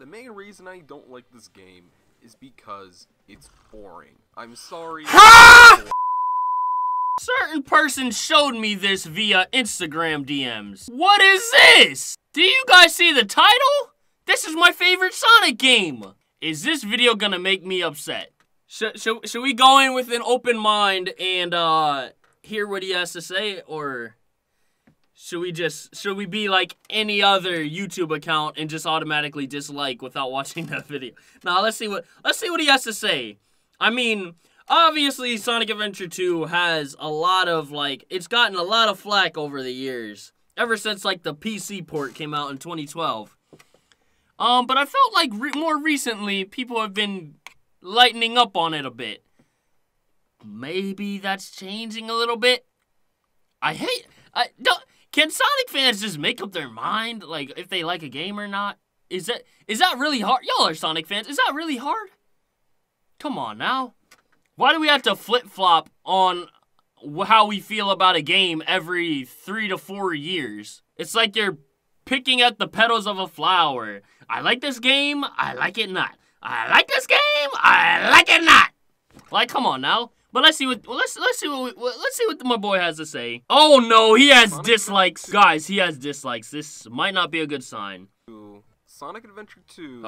The main reason I don't like this game is because it's boring. I'm sorry. Certain person showed me this via Instagram DMs. What is this? Do you guys see the title? This is my favorite Sonic game. Is this video gonna make me upset? Should we go in with an open mind and hear what he has to say, or should we be like any other YouTube account and just automatically dislike without watching that video? Now let's see what he has to say. I mean, obviously Sonic Adventure 2 has a lot of it's gotten a lot of flack over the years, ever since like the PC port came out in 2012. But I felt like more recently people have been lightening up on it a bit. Maybe that's changing a little bit. Can Sonic fans just make up their mind, like, if they like a game or not? Is that really hard? Y'all are Sonic fans. Is that really hard? Come on now. Why do we have to flip-flop on how we feel about a game every 3 to 4 years? It's like you're picking at the petals of a flower. I like this game. I like it not. I like this game. I like it not. Like, come on now. But let's see what my boy has to say. Oh no, he has dislikes, guys. He has dislikes. This might not be a good sign. Sonic Adventure 2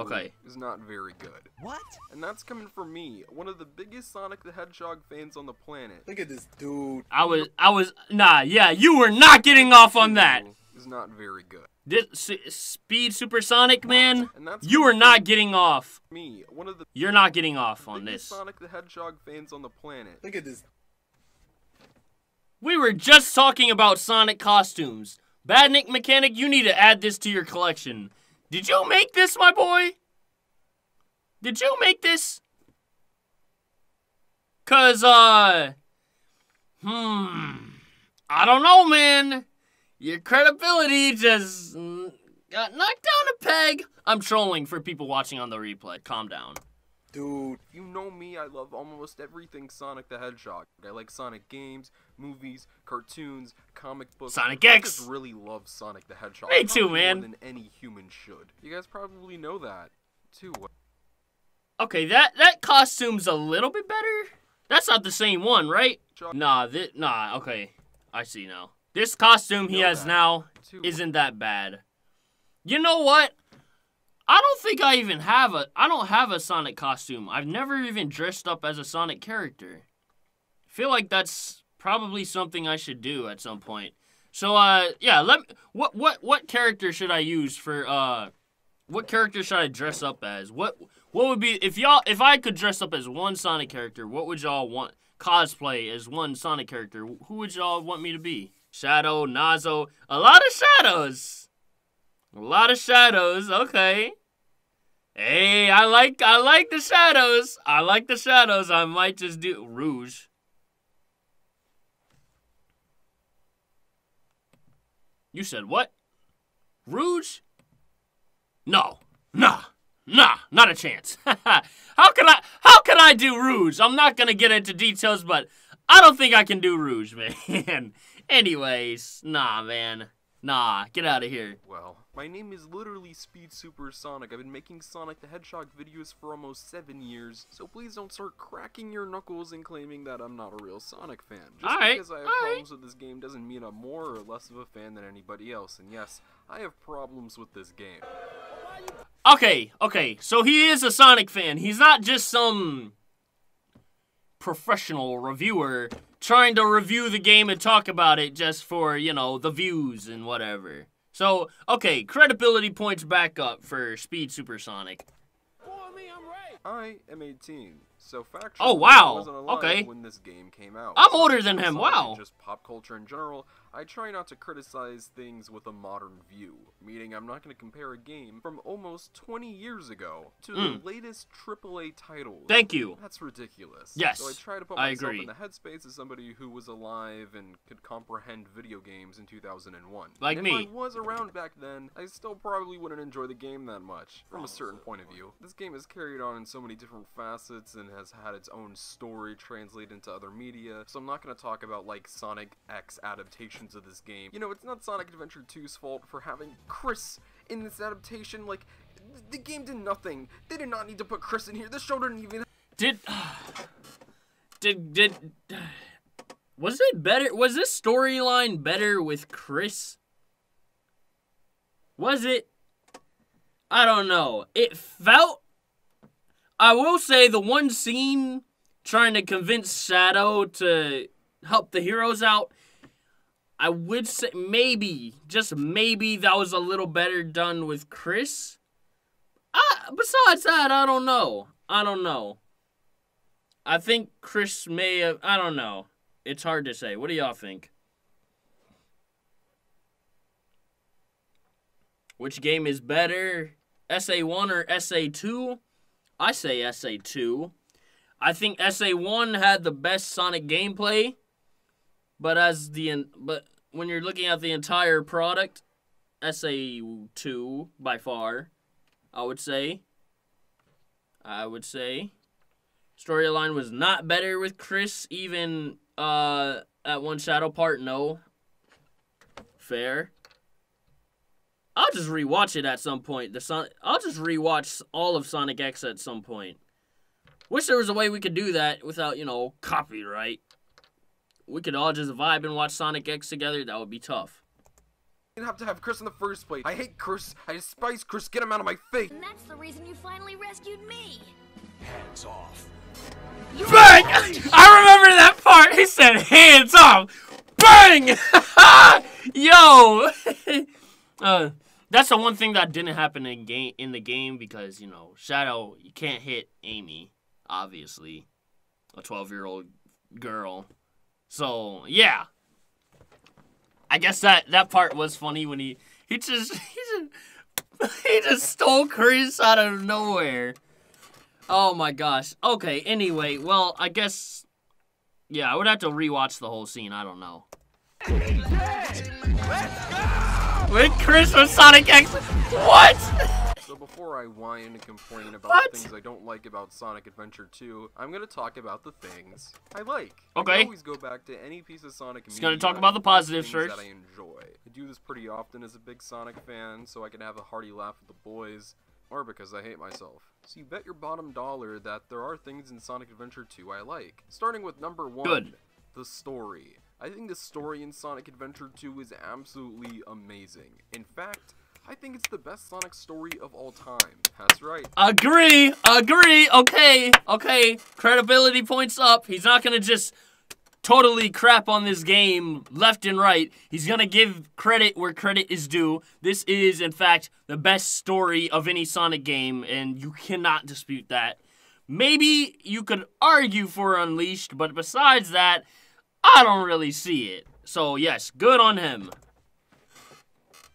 is not very good. What? And that's coming from me, one of the biggest Sonic the Hedgehog fans on the planet. Look at this dude. Yeah, you were not getting off on that. Is not very good. SpeedSuperSonic, man, you are not getting off. You're not getting off on this. Sonic the Hedgehog fans on the planet. Look at this. We were just talking about Sonic costumes. Badnik Mechanic, you need to add this to your collection. Did you make this, my boy? Did you make this? Cause, I don't know, man. Your credibility just got knocked down a peg. I'm trolling for people watching on the replay. Calm down. Dude, you know me, I love almost everything Sonic the Hedgehog. I like Sonic games, movies, cartoons, comic books. Sonic X! I just really love Sonic the Hedgehog. Me too, man. More than any human should. You guys probably know that, too. Okay, that costume's a little bit better. That's not the same one, right? Nah, okay. I see now. This costume he has now isn't that bad. You know what? I don't think I don't have a Sonic costume. I've never even dressed up as a Sonic character. I feel like that's probably something I should do at some point. So, yeah, what character should I use for, what character should I dress up as? What would be, if I could dress up as one Sonic character, what would y'all want, cosplay as one Sonic character? Who would y'all want me to be? Shadow, Nazo, a lot of shadows. A lot of shadows, okay. Hey, I like the shadows. I like the shadows. I might just do Rouge. You said what? Rouge? No. Nah, not a chance. How can I do Rouge? I'm not gonna get into details, but I don't think I can do Rouge, man. Anyways, nah, man. Nah, get out of here. Well, my name is literally SpeedSuperSonic. I've been making Sonic the Hedgehog videos for almost 7 years, so please don't start cracking your knuckles and claiming that I'm not a real Sonic fan. Just because I have problems with this game doesn't mean I'm more or less of a fan than anybody else, and yes, I have problems with this game. Okay, so he is a Sonic fan. He's not just some professional reviewer trying to review the game and talk about it just for, you know, the views and whatever. So, okay, credibility points back up for SpeedSuperSonic. I am 18, so factually, oh wow, I wasn't alive okay. when this game came out. I'm older than him. Wow. Just pop culture in general. I try not to criticize things with a modern view, meaning I'm not going to compare a game from almost 20 years ago to the latest AAA titles. Thank you. That's ridiculous. Yes, so I try to put myself in the headspace as somebody who was alive and could comprehend video games in 2001. Like and me. If I was around back then, I still probably wouldn't enjoy the game that much, from a certain point of view. This game is carried on in so many different facets and has had its own story translated into other media, so I'm not going to talk about, like, Sonic X adaptations of this game. You know, it's not Sonic Adventure 2's fault for having Chris in this adaptation. Like, The game did nothing. They did not need to put Chris in here. This show didn't even... Was it better? Was this storyline better with Chris? Was it? I don't know. It felt... I will say the one scene trying to convince Shadow to help the heroes out, I would say maybe, just maybe, that was a little better done with Chris. Besides that, I don't know. I think Chris may have... I don't know. It's hard to say. What do y'all think? Which game is better? SA1 or SA2? I say SA2. I think SA1 had the best Sonic gameplay, but when you're looking at the entire product, SA2 by far, I would say. Storyline was not better with Chris, even at one Shadow part, no. Fair. I'll just rewatch it at some point. I'll just rewatch all of Sonic X at some point. Wish there was a way we could do that without, copyright. We could all just vibe and watch Sonic X together. That would be tough. You didn't have to have Chris in the first place. I hate Chris. I despise Chris. Get him out of my face. And that's the reason you finally rescued me. Hands off. Bang! I remember that part. He said, hands off. Bang! Yo! That's the one thing that didn't happen in the game because, Shadow, you can't hit Amy, obviously. A 12-year-old girl. So, yeah. I guess that part was funny when he just stole Chris out of nowhere. Oh my gosh. Okay, anyway, well, I guess, yeah, I would have to rewatch the whole scene. I don't know. Let's go! With Chris from Sonic X. What? So before I whine and complain about the things I don't like about Sonic Adventure 2, I'm gonna talk about the things I like. Okay. I always go back to any piece of Sonic media. Just gonna talk about the positives first. That I enjoy. I do this pretty often as a big Sonic fan, so I can have a hearty laugh with the boys, or because I hate myself. So you bet your bottom dollar that there are things in Sonic Adventure 2 I like. Starting with number 1. Good. The story. I think the story in Sonic Adventure 2 is absolutely amazing. In fact, I think it's the best Sonic story of all time. That's right. Agree. Okay. Credibility points up. He's not gonna just totally crap on this game left and right. He's gonna give credit where credit is due. This is, in fact, the best story of any Sonic game, and you cannot dispute that. Maybe you could argue for Unleashed, but besides that, I don't really see it. So, yes, good on him.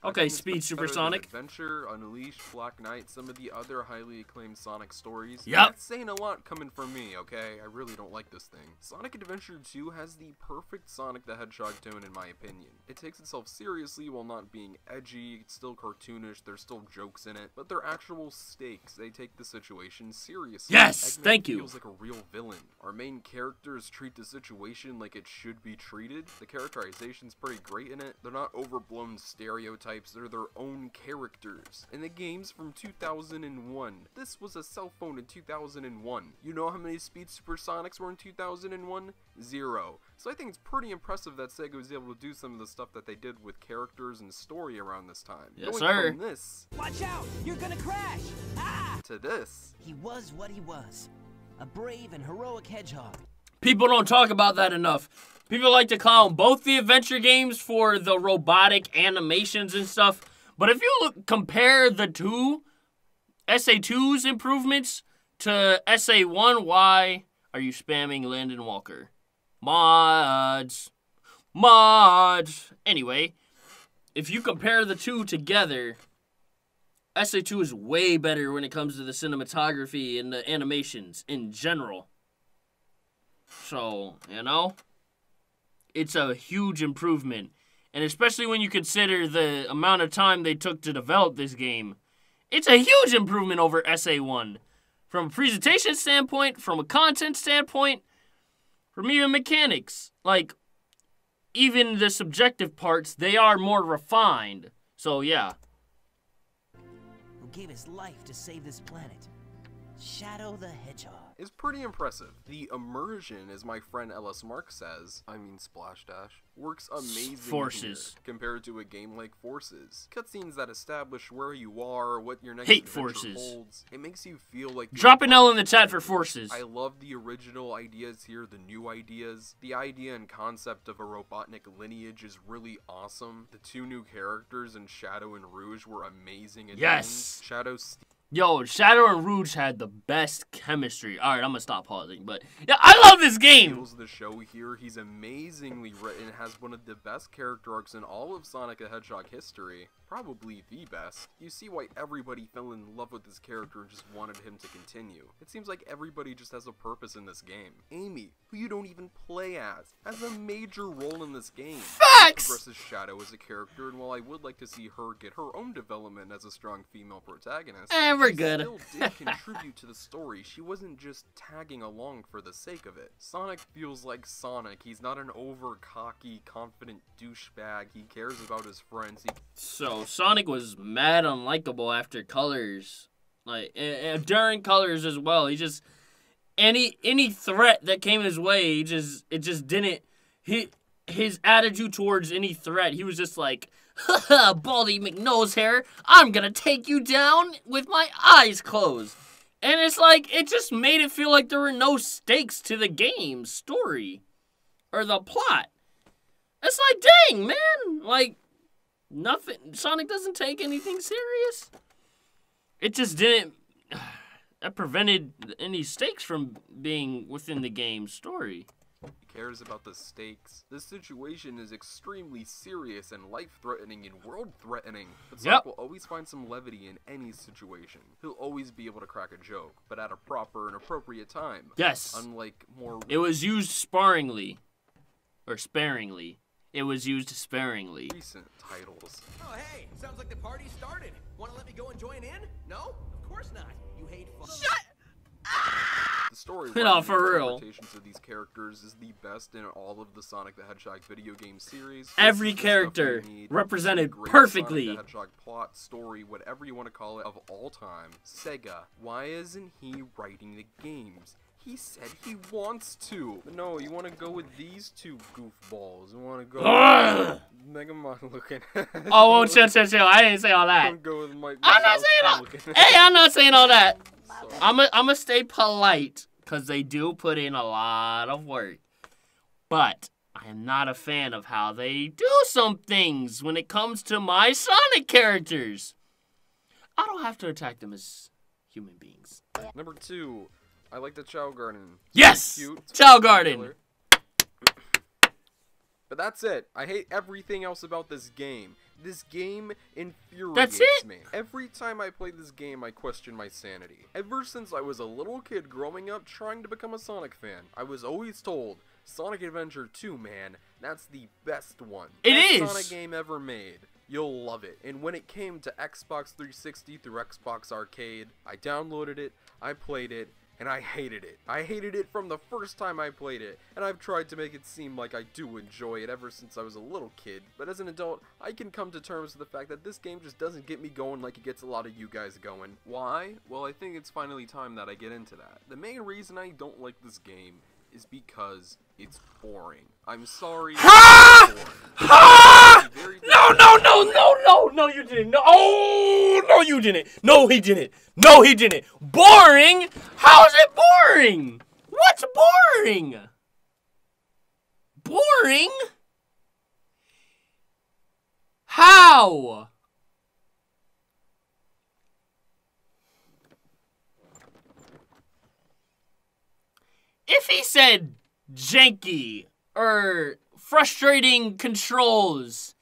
Okay, SpeedSuperSonic. Adventure, Unleashed, Black Knight, some of the other highly acclaimed Sonic stories. Yep. That's saying a lot coming from me, okay? I really don't like this thing. Sonic Adventure 2 has the perfect Sonic the Hedgehog tone in my opinion. It takes itself seriously while not being edgy, it's still cartoonish, there's still jokes in it, but they're actual stakes. They take the situation seriously. Yes, Eggman thank you. feels like a real villain. Our main characters treat the situation like it should be treated. The characterization's pretty great in it. They're not overblown stereotypes. They're their own characters. In the games from 2001, this was a cell phone in 2001. You know how many SpeedSuperSonics were in 2001? 0. So I think it's pretty impressive that Sega was able to do some of the stuff that they did with characters and story around this time. Yes, Going sir. From this Watch out! You're gonna crash! Ah! to this. He was what he was. A brave and heroic hedgehog. People don't talk about that enough. People like to clown both the adventure games for the robotic animations and stuff. But if you compare the two, SA2's improvements to SA1, why are you spamming Landon Walker? Mods. Anyway, if you compare the two together, SA2 is way better when it comes to the cinematography and the animations in general. So, it's a huge improvement. And especially when you consider the amount of time they took to develop this game, it's a huge improvement over SA1. From a presentation standpoint, from a content standpoint, from even mechanics. Like, even the subjective parts, they are more refined. So, yeah. who gave his life to save this planet. Shadow the Hedgehog. Is pretty impressive. The immersion, as my friend Ellis Mark says, Splash Dash, works amazing Forces. here, compared to a game like Forces. Cutscenes that establish where you are, what your next Hate adventure Forces. holds. It makes you feel like Drop an L in the chat for Forces. I love the original ideas here, the new ideas. The idea and concept of a Robotnik lineage is really awesome. The two new characters in Shadow and Rouge were amazing additions. Yes! Yo, Shadow and Rouge had the best chemistry. Alright, I'm gonna stop pausing, but yeah, I love this game! Steals the show here. He's amazingly written, has one of the best character arcs in all of Sonic the Hedgehog history. Probably the best. You see why everybody fell in love with this character and just wanted him to continue. It seems like everybody just has a purpose in this game. Amy, who you don't even play as, has a major role in this game. Facts! Progresses Shadow as a character, and while I would like to see her get her own development as a strong female protagonist, we're good. She still did contribute to the story. She wasn't just tagging along for the sake of it. Sonic feels like Sonic. He's not an over-cocky, confident douchebag. He cares about his friends. So, Sonic was mad unlikable after Colors. Like, during Colors as well. He just... Any threat that came his way, it just didn't... His attitude towards any threat, he was just like... Haha, Baldy McNosehair, I'm gonna take you down with my eyes closed. And it's like, it just made it feel like there were no stakes to the game's story. Or the plot. It's like, dang, man. Like, nothing, Sonic doesn't take anything serious. It just didn't, that prevented any stakes from being within the game's story. Cares about the stakes. This situation is extremely serious and life-threatening and world-threatening. But Sonic will always find some levity in any situation. He'll always be able to crack a joke, but at a proper and appropriate time. Yes. Unlike more... It was used sparingly. Or sparingly. It was used sparingly. Recent titles. Oh, hey, sounds like the party started. Want to let me go and join in? No? Of course not. You hate fun. Shut The story no, for real. Interpretations of these characters is the best in all of the Sonic the Hedgehog video game series. Every character represented Great perfectly. Sonic the Hedgehog plot, story, whatever you want to call it, of all time. Sega, why isn't he writing the games? He said he wants to. But no, you want to go with these two goofballs. You want to go Mega Man looking. Oh, chill. I didn't say all that. Go with Mike I'm not saying all. Hey, I'm not saying all that. I'ma stay polite because they do put in a lot of work. But I am not a fan of how they do some things when it comes to my Sonic characters. I don't have to attack them as human beings. Number 2, I like the Chow Garden. Yes! Cute. Chow Garden. But that's it. I hate everything else about this game. This game infuriates me. Every time I play this game, I question my sanity. Ever since I was a little kid growing up trying to become a Sonic fan, I was always told, Sonic Adventure 2, man, that's the best one. It is! Best Sonic game ever made. You'll love it. And when it came to Xbox 360 through Xbox Arcade, I downloaded it, I played it, and I hated it. I hated it from the first time I played it, and I've tried to make it seem like I do enjoy it ever since I was a little kid, but as an adult, I can come to terms with the fact that this game just doesn't get me going like it gets a lot of you guys going. Why? Well, I think it's finally time that I get into that. The main reason I don't like this game is because it's boring. I'm sorry. Ha! Ha! No, you didn't. No, oh, no, you didn't. No, he didn't. No, he didn't. Boring? How is it boring? What's boring? Boring? How? If he said janky or frustrating controls,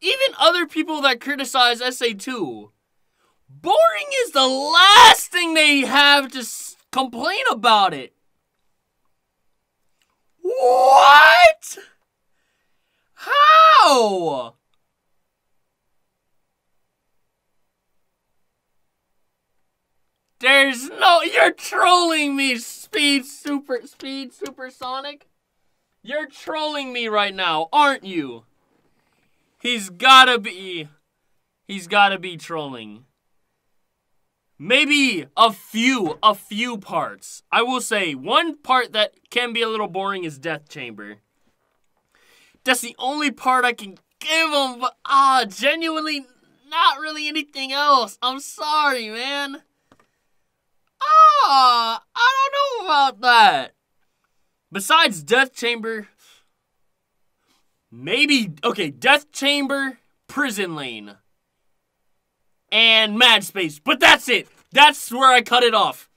even other people that criticize SA2, boring is the last thing they have to complain about it. What? How? There's no, you're trolling me, SpeedSuperSonic. You're trolling me right now, aren't you? He's gotta be He's gotta be trolling. Maybe a few parts. I will say, one part that can be a little boring is Death Chamber. That's the only part I can give him, but genuinely not really anything else. I'm sorry, man. I don't know about that. Besides Death Chamber, maybe, okay, Death Chamber, Prison Lane, and Mad Space. But that's it. That's where I cut it off.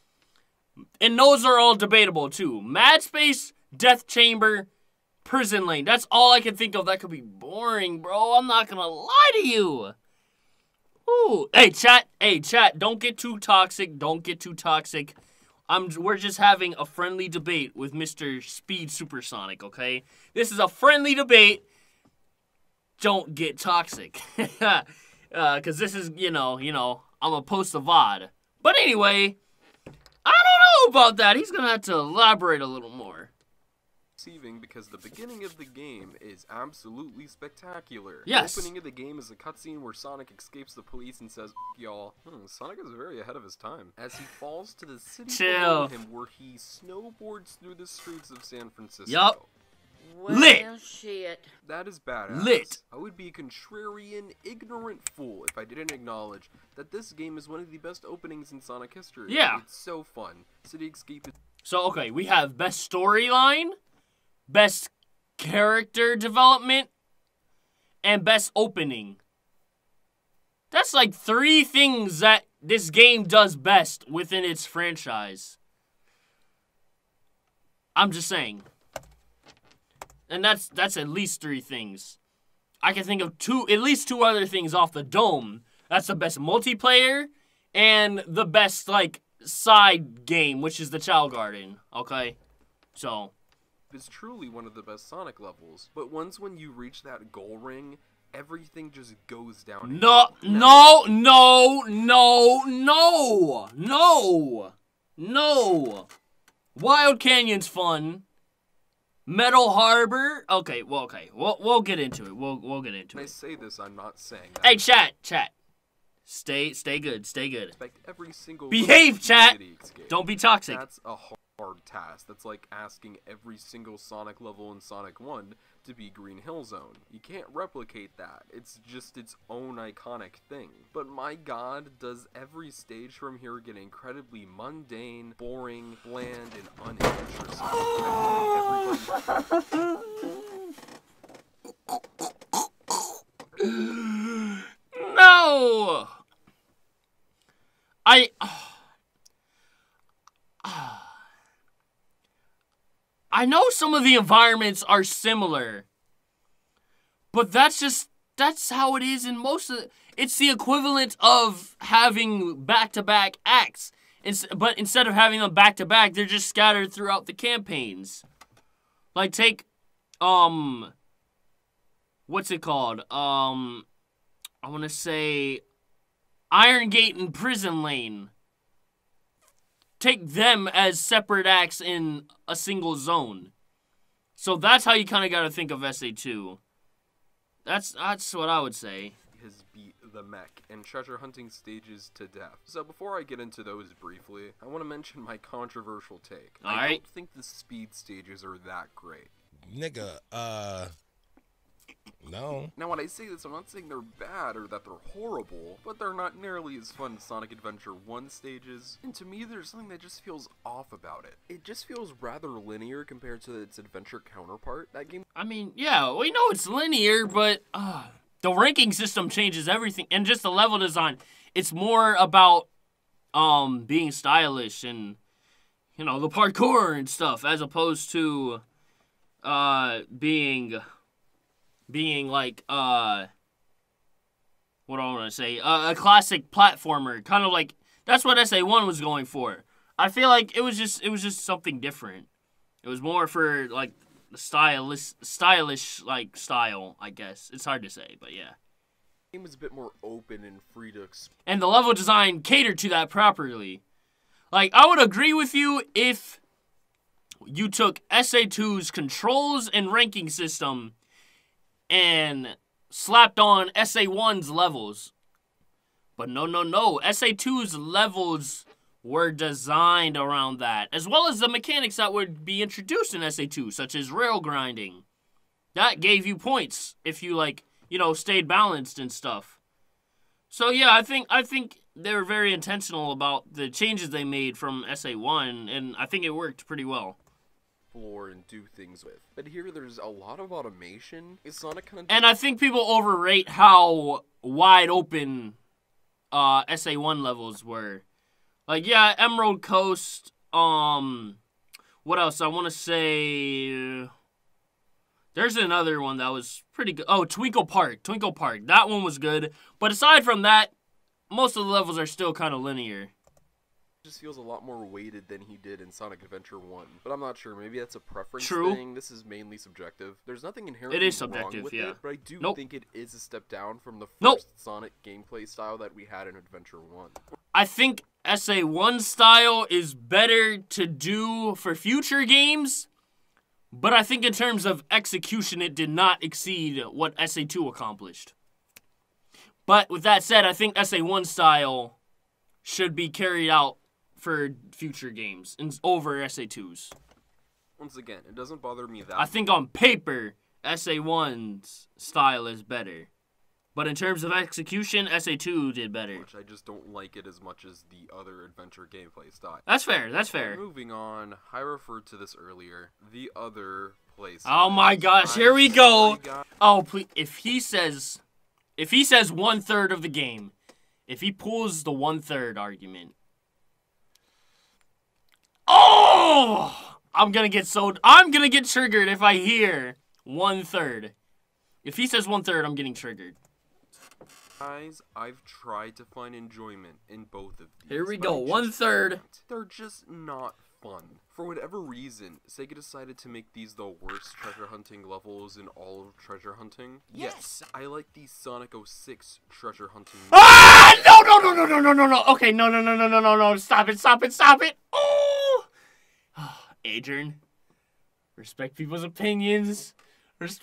And those are all debatable, too. Mad Space, Death Chamber, Prison Lane. That's all I can think of that could be boring, bro. I'm not gonna lie to you. Ooh. Hey, chat. Don't get too toxic. Don't get too toxic. We're just having a friendly debate with Mr. SpeedSuperSonic, okay? This is a friendly debate. Don't get toxic. Because this is, you know, I'm gonna post a VOD. But anyway, I don't know about that. He's gonna have to elaborate a little more. Because the beginning of the game is absolutely spectacular. Yes. The opening of the game is a cutscene where Sonic escapes the police and says, y'all, Sonic is very ahead of his time. As he falls to the city below him where he snowboards through the streets of San Francisco. Yup. Well, Lit. Shit. That is badass. Lit. I would be a contrarian, ignorant fool if I didn't acknowledge that this game is one of the best openings in Sonic history. Yeah. It's so fun. City Escape is... So, okay, we have best storyline, best character development, and best opening. That's like 3 things that this game does best within its franchise. I'm just saying. And that's at least 3 things. I can think of at least 2 other things off the dome. That's the best multiplayer and the best, like, side game, which is the Child Garden. Okay? So... is truly one of the best Sonic levels, but once when you reach that goal ring, everything just goes down. No. Wild Canyon's fun. Metal Harbor. Okay. We'll get into it. We'll get into it. When I say this, I'm not saying that. Hey, chat. Stay good. Expect every single Behave, chat. Don't be toxic. That's a hard task. That's like asking every single Sonic level in Sonic 1 to be Green Hill Zone. You can't replicate that. It's just its own iconic thing. But my god, does every stage from here get incredibly mundane, boring, bland, and uninteresting. No! I know some of the environments are similar, but that's how it is in most of it's the equivalent of having back-to-back acts. But instead of having them back-to-back, they're just scattered throughout the campaigns. Like, take, what's it called? I want to say Iron Gate and Prison Lane. Take them as separate acts in a single zone. So that's how you kind of got to think of SA2. That's what I would say. Has beat the mech and treasure hunting stages to death. So before I get into those briefly, I want to mention my controversial take. I don't think the speed stages are that great. Nigga, no. Now when I say this, I'm not saying they're bad or that they're horrible, but they're not nearly as fun as Sonic Adventure 1 stages, and to me there's something that just feels off about it. It just feels rather linear compared to its adventure counterpart. That game... I mean, yeah, we know it's linear, but the ranking system changes everything, and just the level design. It's more about being stylish and, you know, the parkour and stuff, as opposed to being like, what do I want to say? A classic platformer. Kind of like, that's what SA1 was going for. I feel like it was just something different. It was more for, like, stylish, like, style, I guess. It's hard to say, but yeah. The game was a bit more open and free to explore. And the level design catered to that properly. Like, I would agree with you if you took SA2's controls and ranking system and slapped on SA1's levels. But no. SA2's levels were designed around that, as well as the mechanics that would be introduced in SA2, such as rail grinding. That gave you points if you, like, you know, stayed balanced and stuff. So yeah, I think they were very intentional about the changes they made from SA1, and I think it worked pretty well. And do things with. But here there's a lot of automation. Is Sonic kind of... And I think people overrate how wide open SA1 levels were. Like, yeah, Emerald Coast, what else? I want to say... There's another one that was pretty good. Oh, Twinkle Park. That one was good. But aside from that, most of the levels are still kind of linear. Just feels a lot more weighted than he did in Sonic Adventure 1. But I'm not sure. Maybe that's a preference True. thing. This is mainly subjective. There's nothing inherently wrong with it, but I do think it is a step down from the first Sonic gameplay style that we had in Adventure 1. I think SA1 style is better to do for future games, but I think in terms of execution, it did not exceed what SA2 accomplished. But with that said, I think SA1 style should be carried out for future games and over SA2's. Once again, it doesn't bother me that I think on paper, SA1's style is better. But in terms of execution, SA2 did better. I just don't like it as much as the other adventure gameplay style. That's fair, that's fair. Moving on, I referred to this earlier. The other place. Oh my gosh, here we go. Oh, please, if he says 1/3 of the game, if he pulls the 1/3 argument, oh, I'm gonna get triggered if I hear 1/3. If he says 1/3, I'm getting triggered. Guys, I've tried to find enjoyment in both of these. Here we go, 1/3. They're just not fun. For whatever reason, Sega decided to make these the worst treasure hunting levels in all of treasure hunting. Yes, I like the Sonic 06 treasure hunting. Ah! No. Okay, no. Stop it. Oh! Adrian, respect people's opinions. Okay.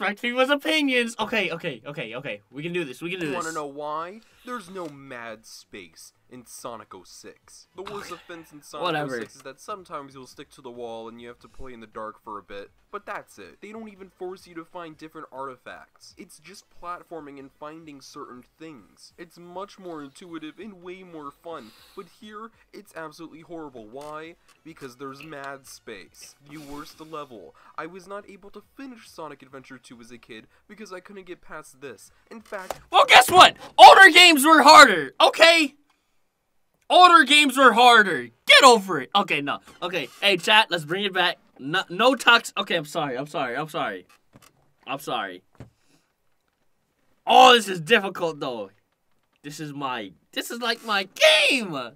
We can do this. You want to know why? There's no mad space in Sonic 06. The worst offense in Sonic 06 is that sometimes you'll stick to the wall and you have to play in the dark for a bit. But that's it. They don't even force you to find different artifacts. It's just platforming and finding certain things. It's much more intuitive and way more fun. But here, it's absolutely horrible. Why? Because there's mad space. The worst level. I was not able to finish Sonic Adventure 2 as a kid because I couldn't get past this. In fact... Well, guess what? Older games were harder, okay? Older games were harder. Get over it. Okay, no. Okay, hey, chat, let's bring it back. No talks. Okay, I'm sorry. Oh, this is difficult, though. This is like my game.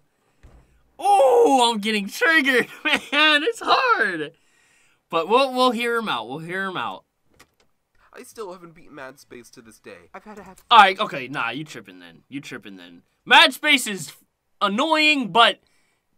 Oh, I'm getting triggered, man. It's hard. But we'll hear him out. I still haven't beaten Mad Space to this day. I've had to have... Alright, okay, nah, you tripping then. Mad Space is annoying, but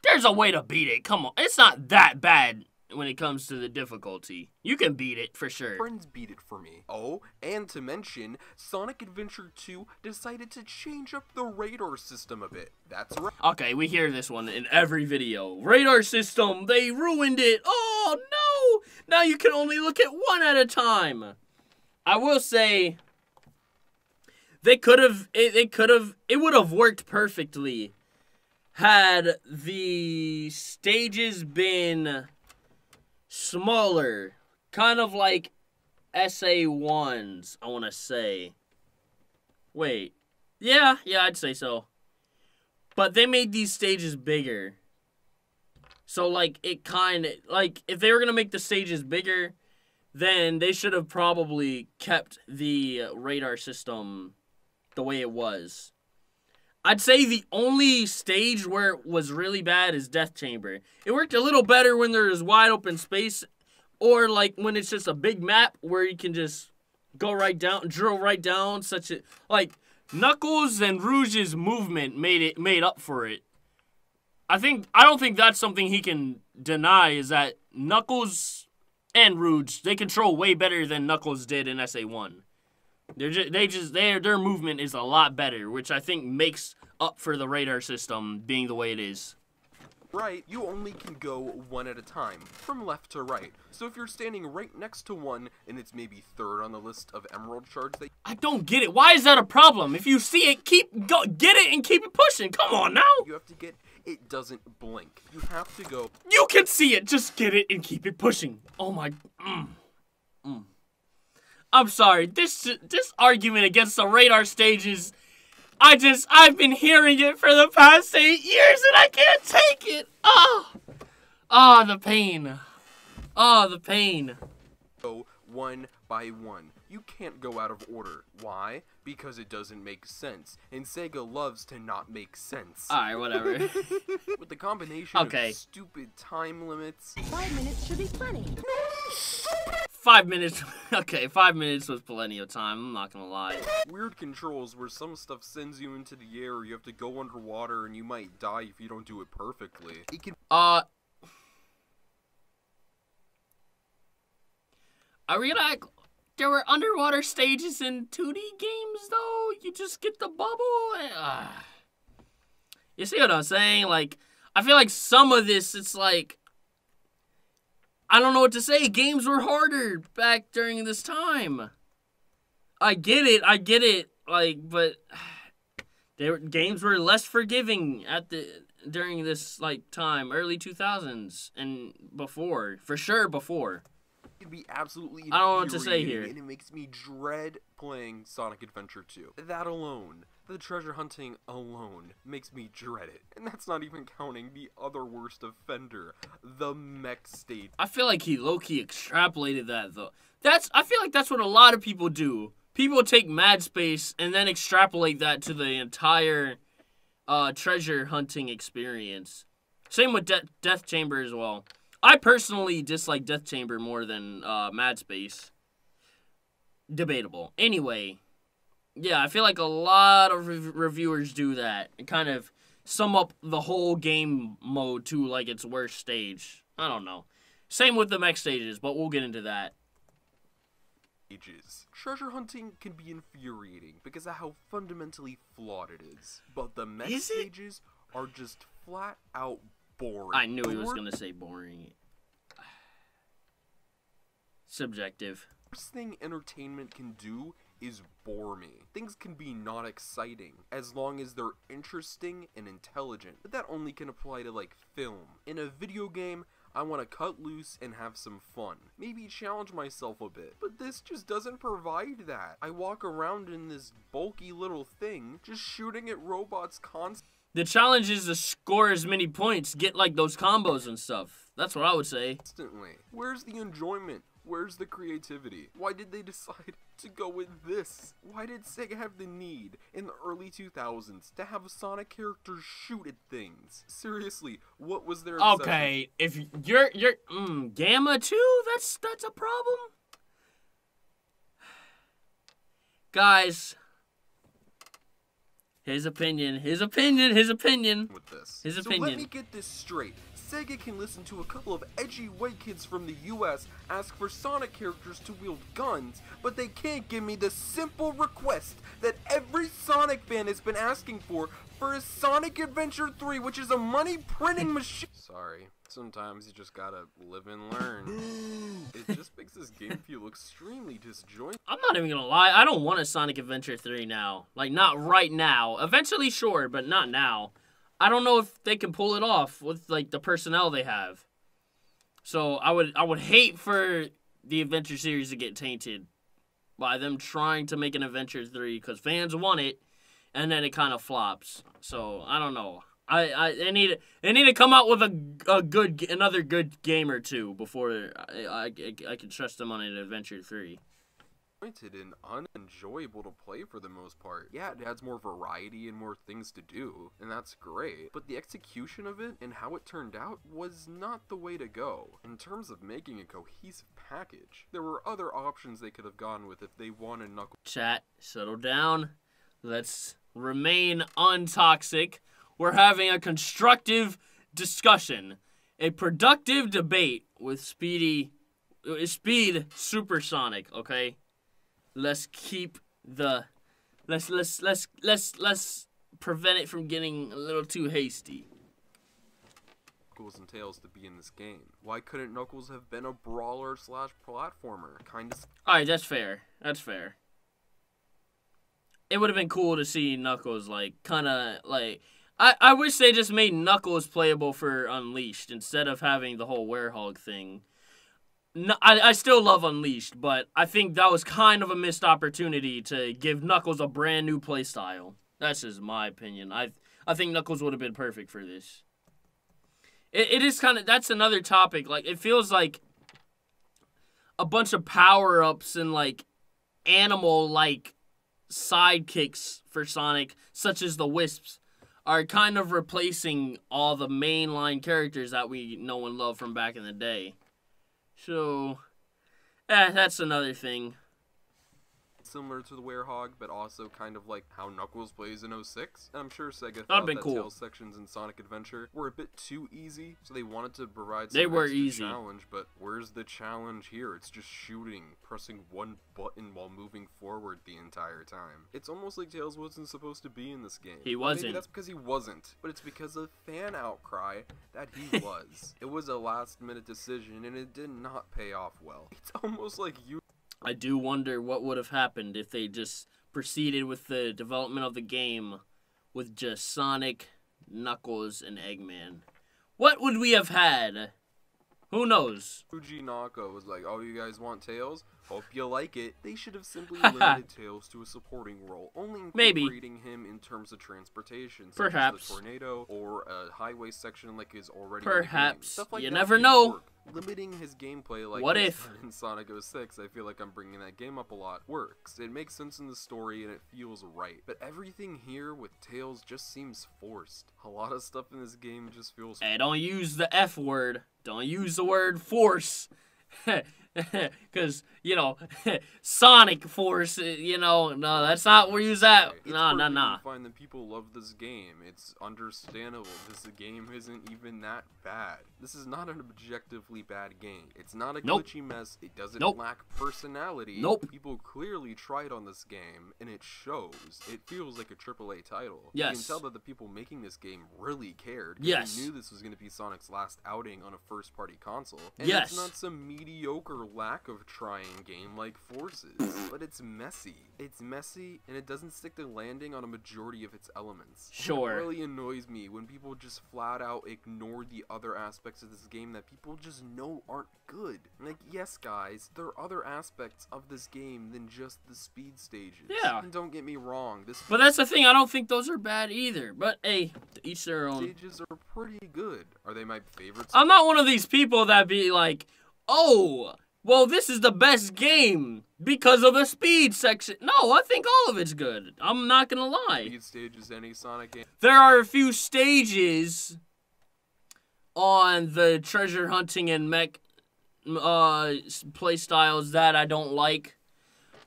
there's a way to beat it. Come on, it's not that bad when it comes to the difficulty. You can beat it, for sure. Friends beat it for me. Oh, and to mention, Sonic Adventure 2 decided to change up the radar system a bit. That's right. Okay, we hear this one in every video. Radar system, they ruined it. Oh, no! Now you can only look at one at a time. I will say, it would have worked perfectly had the stages been smaller, kind of like SA1's, I want to say. Wait, yeah, I'd say so. But they made these stages bigger. So, like, it kind of, like, if they were going to make the stages bigger, then they should have probably kept the radar system the way it was. I'd say the only stage where it was really bad is Death Chamber. It worked a little better when there's wide open space, or like when it's just a big map where you can just go right down, drill right down, like Knuckles and Rouge's movement made up for it. I don't think that's something he can deny, is that Knuckles and Rouge, they control way better than Knuckles did in SA1. Their movement is a lot better, which I think makes up for the radar system being the way it is. Right, you only can go one at a time, from left to right. So if you're standing right next to one, and it's maybe third on the list of emerald shards, I don't get it. Why is that a problem? If you see it, get it and keep it pushing. Come on now. You have to get, it doesn't blink. You have to go. You can see it, just get it and keep it pushing. Oh my, I'm sorry, this argument against the radar stages, I've been hearing it for the past 8 years and I can't take it. The pain. The pain. Go one by one. You can't go out of order. Why? Because it doesn't make sense. And Sega loves to not make sense. Alright, whatever. With the combination of stupid time limits. 5 minutes should be plenty. 5 minutes. Okay, 5 minutes was plenty of time. I'm not gonna lie. Weird controls where some stuff sends you into the air, you have to go underwater, and you might die if you don't do it perfectly. It can. I realize there were underwater stages in 2D games, though. You just get the bubble. You see what I'm saying? Like, I feel like some of this, it's like, I don't know what to say. Games were harder back during this time. I get it. Like, but games were less forgiving during this like time, early 2000s and before, for sure before. It'd be absolutely I don't know what to say here. And it makes me dread playing Sonic Adventure 2. That alone, the treasure hunting alone, makes me dread it. And that's not even counting the other worst offender, the mech stage. I feel like he low-key extrapolated that, though. I feel like that's what a lot of people do. People take Mad Space and then extrapolate that to the entire treasure hunting experience. Same with Death Chamber as well. I personally dislike Death Chamber more than Mad Space. Debatable. Anyway, yeah, I feel like a lot of reviewers do that and kind of sum up the whole game mode to like its worst stage. I don't know. Same with the mech stages, but we'll get into that. Treasure hunting can be infuriating because of how fundamentally flawed it is. But the mech Is it? stages are just flat out boring. I knew he was going to say boring. Subjective. The worst thing entertainment can do is bore me. Things can be not exciting as long as they're interesting and intelligent, but that only can apply to like film. In a video game, I want to cut loose and have some fun. Maybe challenge myself a bit, but this just doesn't provide that. I walk around in this bulky little thing, just shooting at robots constantly. The challenge is to score as many points, get like those combos and stuff. That's what I would say. Where's the enjoyment? Where's the creativity? Why did they decide to go with this? Why did Sega have the need in the early 2000s to have Sonic characters shoot at things? Seriously, what was their obsession? Okay, if you're Gamma too, that's a problem. Guys, his opinion. With this. His So opinion. let me get this straight. Sega can listen to a couple of edgy white kids from the US ask for Sonic characters to wield guns, but they can't give me the simple request that every Sonic fan has been asking for a Sonic Adventure 3, which is a money printing machine. Sorry, sometimes you just gotta live and learn. It just makes this game feel extremely disjointed. I'm not even gonna lie, I don't want a Sonic Adventure 3 now. Like, not right now. Eventually, sure, but not now. I don't know if they can pull it off with like the personnel they have. So I would hate for the Adventure series to get tainted by them trying to make an Adventure 3 because fans want it, and then it kind of flops. So I don't know. They need to come out with another good game or two before I can trust them on an Adventure 3. And unenjoyable to play for the most part. Yeah, it adds more variety and more things to do, and that's great, but the execution of it and how it turned out was not the way to go. In terms of making a cohesive package, there were other options they could have gone with if they wanted Knuckles. Chat, settle down. Let's remain untoxic. We're having a constructive discussion, a productive debate with SpeedSuperSonic, okay? Let's keep let's prevent it from getting a little too hasty. Knuckles and Tails to be in this game. Why couldn't Knuckles have been a brawler / platformer? Kinda. Alright, that's fair. That's fair. It would have been cool to see Knuckles, like, kinda, like... I wish they just made Knuckles playable for Unleashed instead of having the whole Werehog thing. No, I still love Unleashed, but I think that was kind of a missed opportunity to give Knuckles a brand new playstyle. That's just my opinion. I think Knuckles would have been perfect for this. It is kind of... That's another topic. Like, it feels like a bunch of power-ups and, like, animal-like sidekicks for Sonic, such as the Wisps, are kind of replacing all the mainline characters that we know and love from back in the day. So, that's another thing. Similar to the Werehog, but also kind of like how Knuckles plays in 06. And I'm sure Sega thought that cool. Tails sections in Sonic Adventure were a bit too easy, so they wanted to provide some extra challenge, but where's the challenge here? It's just shooting, pressing one button while moving forward the entire time. It's almost like Tails wasn't supposed to be in this game. He wasn't. Maybe that's because he wasn't, but it's because of fan outcry that he was. It was a last-minute decision, and it did not pay off well. It's almost like you... I do wonder what would have happened if they just proceeded with the development of the game with just Sonic, Knuckles, and Eggman. What would we have had? Who knows? Yuji Naka was like, oh, you guys want Tails? Hope you like it. They should have simply limited Tails to a supporting role, only incorporating him in terms of transportation, such as the tornado or a highway section like is already in the game. Stuff like you that never know. Work. Limiting his gameplay like what if in Sonic 06, I feel like I'm bringing that game up a lot, works. It makes sense in the story and it feels right. But everything here with Tails just seems forced. A lot of stuff in this game just feels... Hey, don't use the F word. Don't use the word force. Because, you know, Sonic Force, you know, no, that's not where you use that. Nah. I find that people love this game. It's understandable. This game isn't even that bad. This is not an objectively bad game. It's not a glitchy mess. It doesn't lack personality. People clearly tried on this game, and it shows. It feels like a AAA title. You can tell that the people making this game really cared. Yes. They knew this was going to be Sonic's last outing on a first-party console. And it's not some mediocre lack of trying game like Forces, but it's messy. It's messy, and it doesn't stick to landing on a majority of its elements. Sure. It really annoys me when people just flat out ignore the other aspects of this game that people just know aren't good. Like, yes, guys, there are other aspects of this game than just the speed stages. Yeah. And don't get me wrong. But that's the thing, I don't think those are bad either. But, hey, to each their own. Stages are pretty good. Are they my favorites? I'm not one of these people that be like, oh, well, this is the best game because of the speed section. No, I think all of it's good. I'm not gonna lie. Speed stages, any Sonic game. There are a few stages on the treasure hunting and mech play styles that I don't like,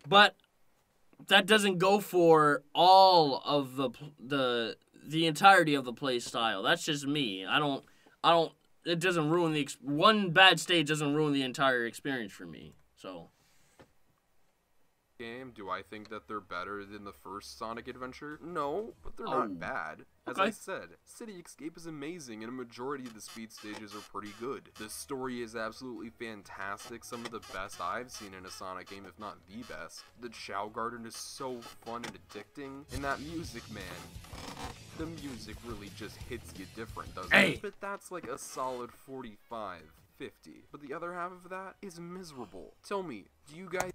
but that doesn't go for all of the entirety of the play style. That's just me. I don't. It doesn't ruin one bad stage doesn't ruin the entire experience for me. So. Game, do I think that they're better than the first Sonic Adventure? No, but they're not bad. As I said, City Escape is amazing, and a majority of the speed stages are pretty good. The story is absolutely fantastic, some of the best I've seen in a Sonic game, if not the best. The Chow Garden is so fun and addicting, and that music, man. The music really just hits you different, doesn't it? But that's like a solid 45, 50. But the other half of that is miserable. Tell me, do you guys...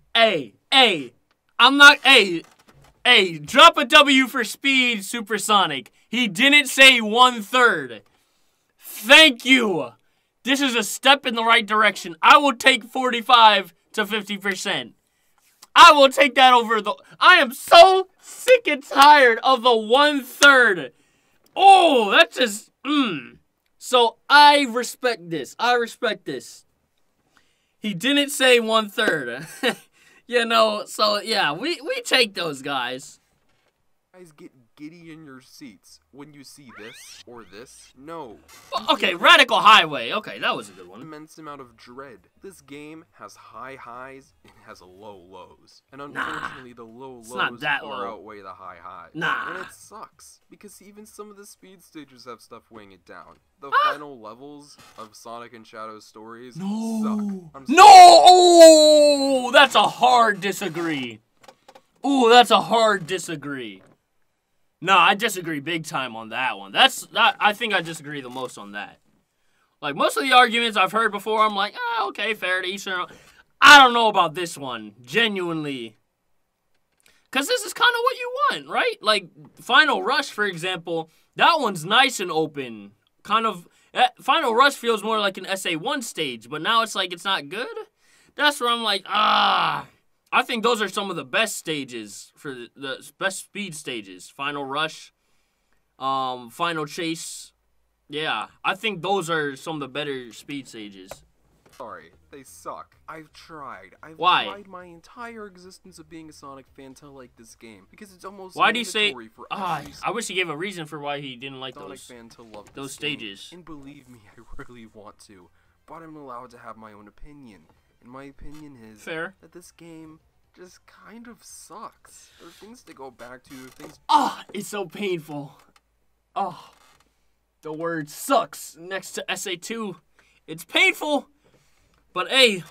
I'm not... Hey, drop a W for SpeedSuperSonic. He didn't say 1/3. Thank you. This is a step in the right direction. I will take 45 to 50%. I will take that over the... I am so sick and tired of the 1/3. Oh, that's just... So, I respect this. He didn't say 1/3. You know, so, yeah, we take those guys. Guys get giddy in your seats when you see this or this? No. Okay, Radical Highway. Okay, that was a good one. Immense amount of dread. This game has high highs and has low lows. And unfortunately, the low lows far outweigh the high highs. Nah. And it sucks, because even some of the speed stages have stuff weighing it down. The final levels of Sonic and Shadow's stories suck. No! Oh, that's a hard disagree. Ooh, that's a hard disagree. No, I disagree big time on that one. I think I disagree the most on that. Like, most of the arguments I've heard before, I'm like, okay, fair to each their own. I don't know about this one, genuinely. Because this is kind of what you want, right? Like, Final Rush, for example, that one's nice and open. Kind of, Final Rush feels more like an SA1 stage, but now it's like it's not good. That's where I'm like, I think those are some of the best stages for the best speed stages. Final Rush, Final Chase. Yeah, I think those are some of the better speed stages. Sorry, they suck. I've tried. I've Why? tried my entire existence of being a Sonic fan to like this game, because it's almost why do you say? for I wish he gave a reason for why he didn't like Sonic those fan to love those stages. And believe me, I really want to, but I'm allowed to have my own opinion. And my opinion is that this game just kind of sucks. There are things to go back to. Things. It's so painful. The word sucks next to SA2. It's painful. But hey,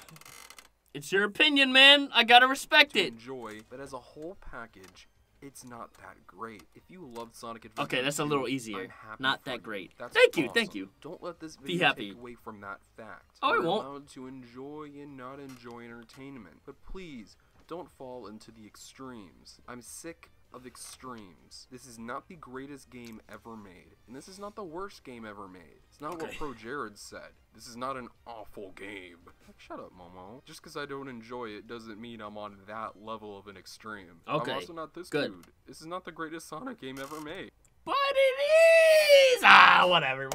it's your opinion, man. I gotta respect it. Enjoy, but as a whole package, it's not that great. If you loved Sonic Adventure, okay, that's a little easier. Not that great. That's thank awesome. you. Don't let this video take away from that fact. Oh, I We're won't. allowed to enjoy and not enjoy entertainment, but please don't fall into the extremes. I'm sick of extremes. This is not the greatest game ever made, and this is not the worst game ever made. It's not what Pro Jared said. This is not an awful game. Shut up, Momo. Just because I don't enjoy it doesn't mean I'm on that level of an extreme. Okay. I'm also not this dude. This is not the greatest Sonic game ever made. But it is! Whatever.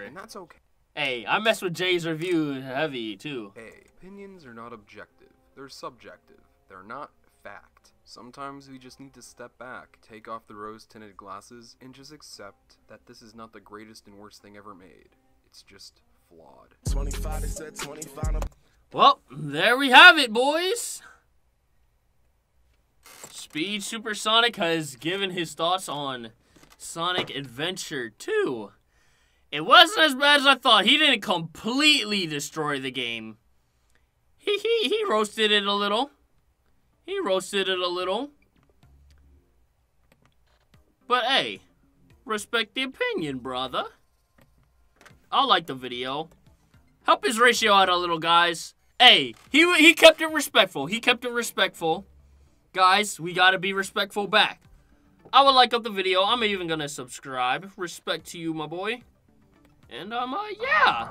And that's okay. Hey, I mess with Jay's review heavy, too. Hey, opinions are not objective. They're subjective. They're not fact. Sometimes we just need to step back, take off the rose-tinted glasses, and just accept that this is not the greatest and worst thing ever made. It's just flawed. 25 is at 25. Well, there we have it, boys. SpeedSuperSonic has given his thoughts on Sonic Adventure 2. It wasn't as bad as I thought. He didn't completely destroy the game. He roasted it a little. But hey, respect the opinion, brother. I like the video. Help his ratio out a little, guys. Hey, he kept it respectful. Guys, we gotta be respectful back. I would like up the video. I'm even gonna subscribe. Respect to you, my boy. And yeah.